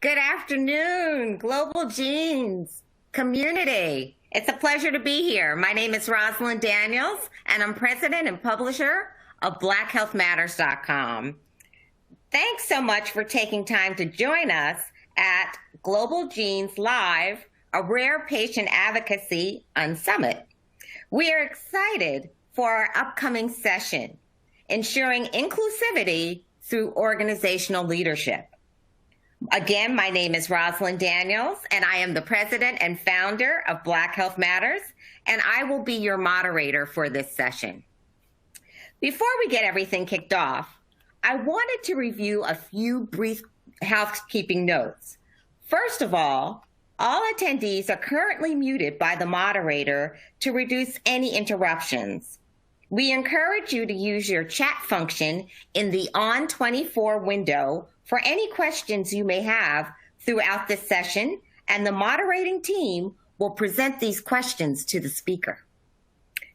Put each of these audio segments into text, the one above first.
Good afternoon, Global Genes community. It's a pleasure to be here. My name is Roslyn Daniels, and I'm president and publisher of BlackHealthMatters.com. Thanks so much for taking time to join us at Global Genes Live, a rare patient advocacy summit. We are excited for our upcoming session, ensuring inclusivity through organizational leadership. Again, my name is Roslyn Daniels, and I am the president and founder of Black Health Matters, and I will be your moderator for this session. Before we get everything kicked off, I wanted to review a few brief housekeeping notes. First of all attendees are currently muted by the moderator to reduce any interruptions. We encourage you to use your chat function in the On24 window for any questions you may have throughout this session, and the moderating team will present these questions to the speaker.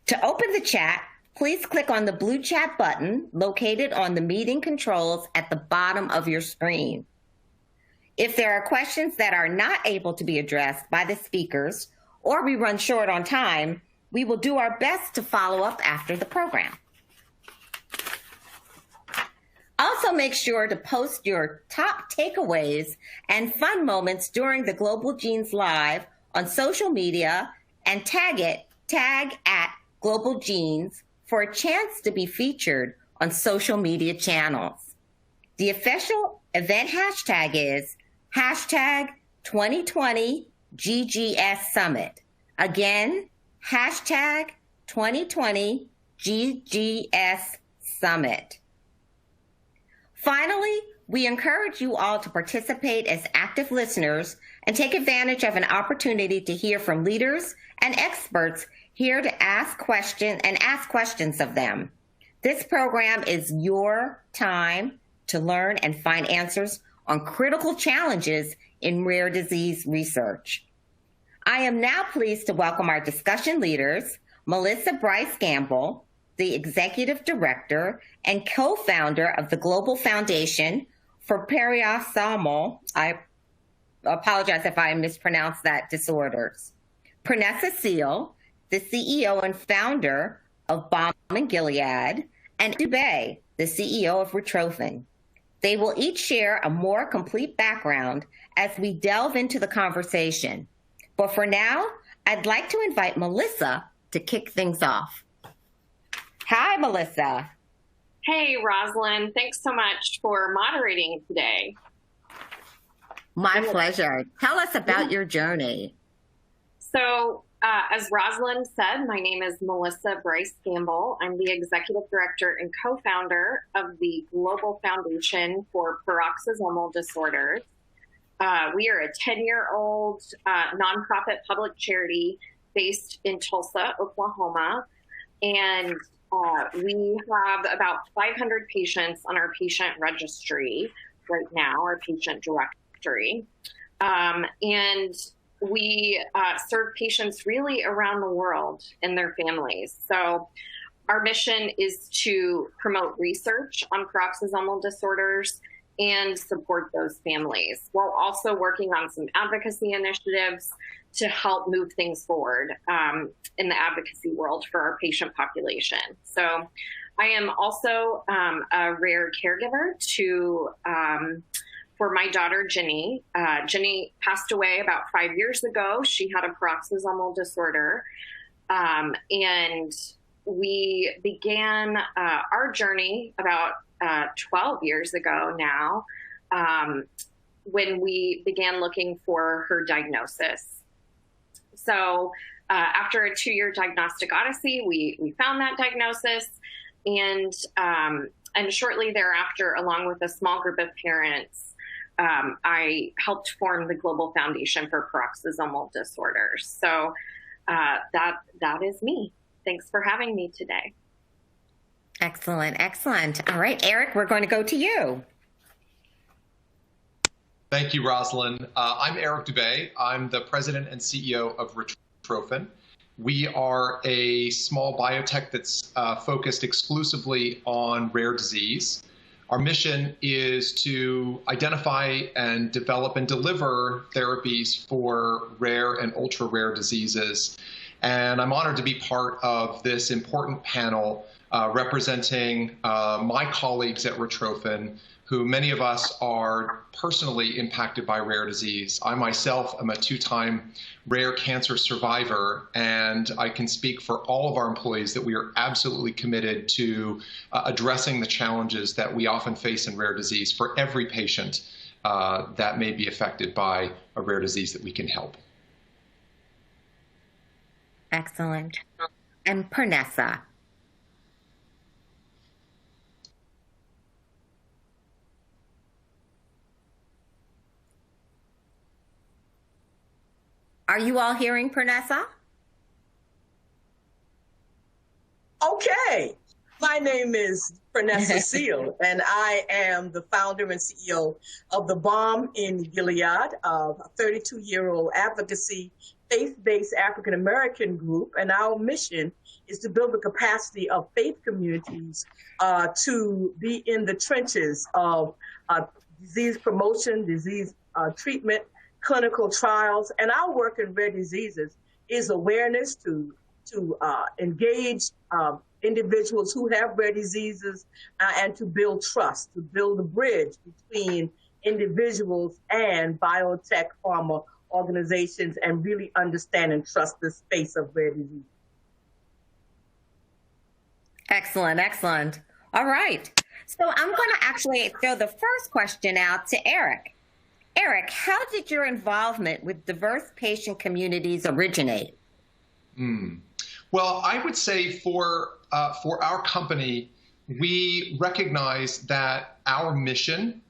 To open the chat, please click on the blue chat button located on the meeting controls at the bottom of your screen. If there are questions that are not able to be addressed by the speakers or we run short on time, we will do our best to follow up after the program. Also, make sure to post your top takeaways and fun moments during the Global Genes Live on social media and tag at Global Genes for a chance to be featured on social media channels. The official event hashtag is hashtag 2020 GGS Summit. Again, hashtag 2020 GGS Summit. Finally, we encourage you all to participate as active listeners and take advantage of an opportunity to hear from leaders and experts here to ask questions of them. This program is your time to learn and find answers on critical challenges in rare disease research. I am now pleased to welcome our discussion leaders, Melissa Bryce-Gamble, the Executive Director and co-founder of the Global Foundation for Pernessa. I apologize if I mispronounced that disorders. Pernessa Seele, the CEO and founder of Balm and Gilead, and Dube, the CEO of Retroprofen. They will each share a more complete background as we delve into the conversation. But for now, I'd like to invite Melissa to kick things off. Hi, Melissa. Hey, Roslyn. Thanks so much for moderating today. My pleasure. Tell us about your journey. So, as Roslyn said, my name is Melissa Bryce-Gamble. I'm the Executive Director and co-founder of the Global Foundation for Paroxysmal Disorders. We are a 10-year-old nonprofit public charity based in Tulsa, Oklahoma, and we have about 500 patients on our patient registry right now, our patient directory. And we serve patients really around the world and their families. So our mission is to promote research on paroxysmal disorders and support those families, while also working on some advocacy initiatives to help move things forward in the advocacy world for our patient population. So I am also a rare caregiver for my daughter, Ginny. Ginny passed away about 5 years ago. She had a paroxysmal disorder. And we began our journey about 12 years ago now, when we began looking for her diagnosis. So after a 2-year diagnostic odyssey, we found that diagnosis, and shortly thereafter, along with a small group of parents, I helped form the Global Foundation for Paroxysmal Disorders. So that is me. Thanks for having me today. Excellent, excellent. All right, Eric, we're going to go to you. Thank you, Roslyn. I'm Eric Dube. I'm the president and CEO of Retroprofen. We are a small biotech that's focused exclusively on rare disease. Our mission is to identify and develop and deliver therapies for rare and ultra-rare diseases. And I'm honored to be part of this important panel representing my colleagues at Retroprofen, who many of us are personally impacted by rare disease. I myself am a 2-time rare cancer survivor, and I can speak for all of our employees that we are absolutely committed to addressing the challenges that we often face in rare disease for every patient that may be affected by a rare disease that we can help. Excellent. And Pernessa. Are you all hearing Pernessa? Okay. My name is Pernessa Seele, and I am the founder and CEO of the Balm in Gilead, a 32-year-old advocacy, faith-based African-American group. And our mission is to build the capacity of faith communities to be in the trenches of disease promotion, disease treatment, clinical trials, and our work in rare diseases is awareness to engage individuals who have rare diseases and to build trust, to build a bridge between individuals and biotech pharma organizations and really understand and trust the space of rare disease. Excellent, excellent. All right. So I'm going to actually throw the first question out to Eric. Eric, how did your involvement with diverse patient communities originate? Well, I would say for our company, we recognize that our mission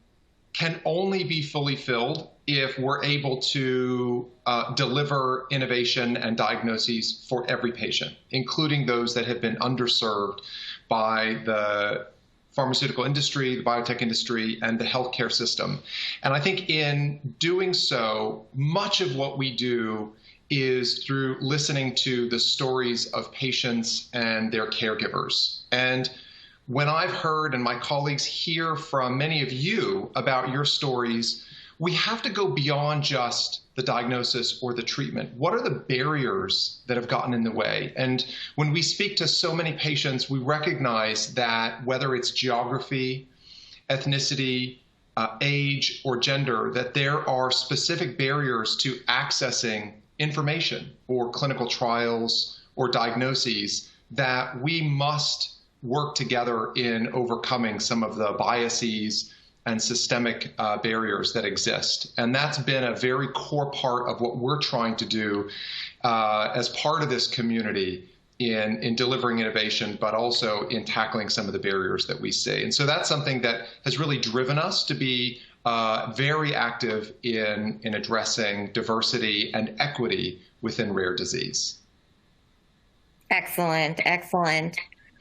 can only be fully filled if we're able to deliver innovation and diagnoses for every patient, including those that have been underserved by the pharmaceutical industry, the biotech industry, and the healthcare system. And I think in doing so, much of what we do is through listening to the stories of patients and their caregivers. And when I've heard, and my colleagues hear from many of you about your stories, we have to go beyond just the diagnosis or the treatment. What are the barriers that have gotten in the way? And when we speak to so many patients, we recognize that whether it's geography, ethnicity, age, or gender, that there are specific barriers to accessing information or clinical trials or diagnoses that we must work together in overcoming some of the biases and systemic barriers that exist. And that's been a very core part of what we're trying to do as part of this community in delivering innovation, but also in tackling some of the barriers that we see. And so that's something that has really driven us to be very active in addressing diversity and equity within rare disease. Excellent, excellent.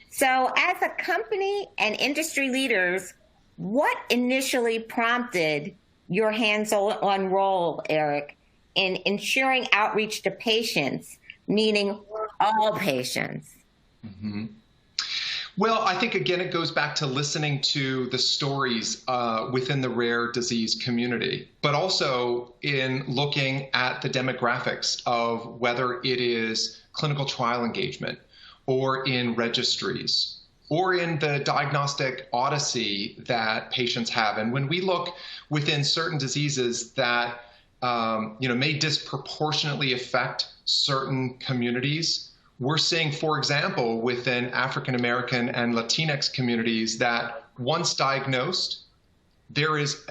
So as a company and industry leaders, what initially prompted your hands-on role, Eric, in ensuring outreach to patients, meaning all patients? Mm-hmm. Well, I think, again, it goes back to listening to the stories within the rare disease community, but also in looking at the demographics of whether it is clinical trial engagement or in registries or in the diagnostic odyssey that patients have. And when we look within certain diseases that may disproportionately affect certain communities, we're seeing, for example, within African American and Latinx communities that once diagnosed, there is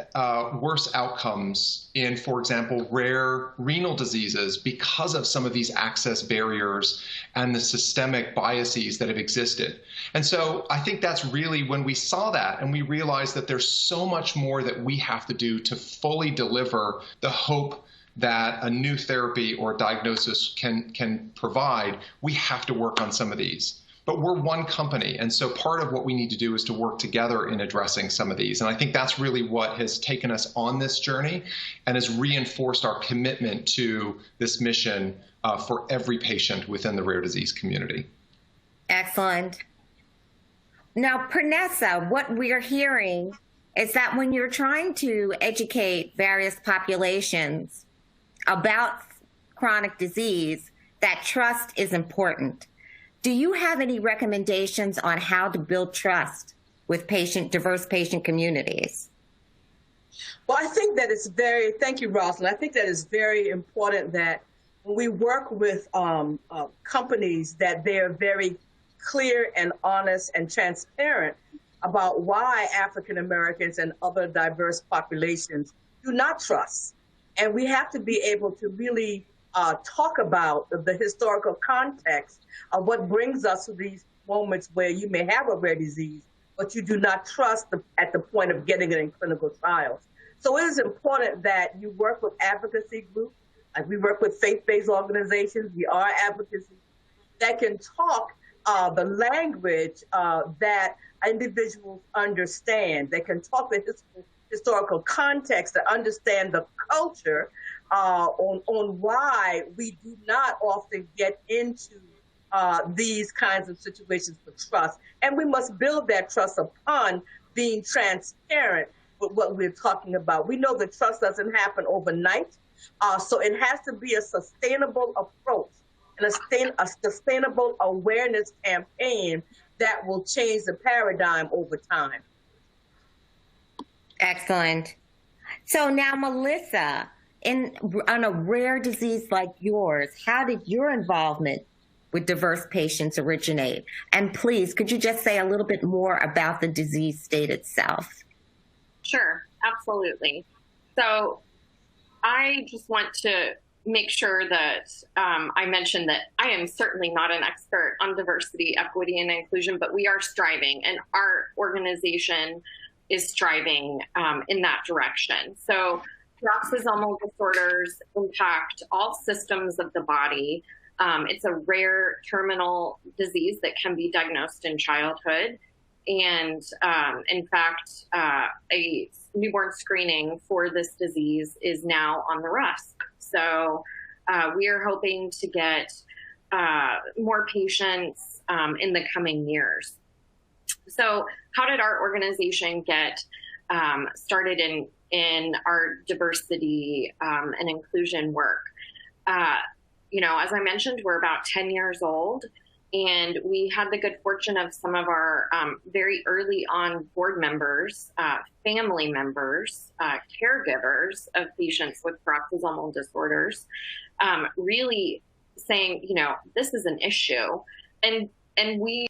worse outcomes in, for example, rare renal diseases because of some of these access barriers and the systemic biases that have existed. And so I think that's really when we saw that and we realized that there's so much more that we have to do to fully deliver the hope that a new therapy or diagnosis can provide. We have to work on some of these. But we're one company, and so part of what we need to do is to work together in addressing some of these. And I think that's really what has taken us on this journey and has reinforced our commitment to this mission for every patient within the rare disease community. Excellent. Now, Pernessa, what we're hearing is that when you're trying to educate various populations about chronic disease, that trust is important. Do you have any recommendations on how to build trust with diverse patient communities? Well, I think that it's thank you, Roslyn. I think that it's very important that when we work with companies that they're very clear and honest and transparent about why African Americans and other diverse populations do not trust. And we have to be able to really talk about the historical context of what brings us to these moments where you may have a rare disease, but you do not trust at the point of getting it in clinical trials. So it is important that you work with advocacy groups, like we work with faith-based organizations, we are advocacy, that can talk the language that individuals understand. They can talk the historical context to understand the culture on why we do not often get into these kinds of situations for trust. And we must build that trust upon being transparent with what we're talking about. We know that trust doesn't happen overnight, so it has to be a sustainable approach and a sustainable awareness campaign that will change the paradigm over time. Excellent. So now, Melissa, on a rare disease like yours, how did your involvement with diverse patients originate? And please, could you just say a little bit more about the disease state itself? Sure, absolutely. So I just want to make sure that I mention that I am certainly not an expert on diversity, equity, and inclusion, but we are striving, and our organization is striving in that direction. So paroxysmal disorders impact all systems of the body. It's a rare terminal disease that can be diagnosed in childhood. And in fact, a newborn screening for this disease is now on the RUSC. So we are hoping to get more patients in the coming years. So how did our organization get started in our diversity and inclusion work? As I mentioned, we're about 10 years old. And we had the good fortune of some of our very early on board members, family members, caregivers of patients with paroxysmal disorders, really saying, this is an issue. And we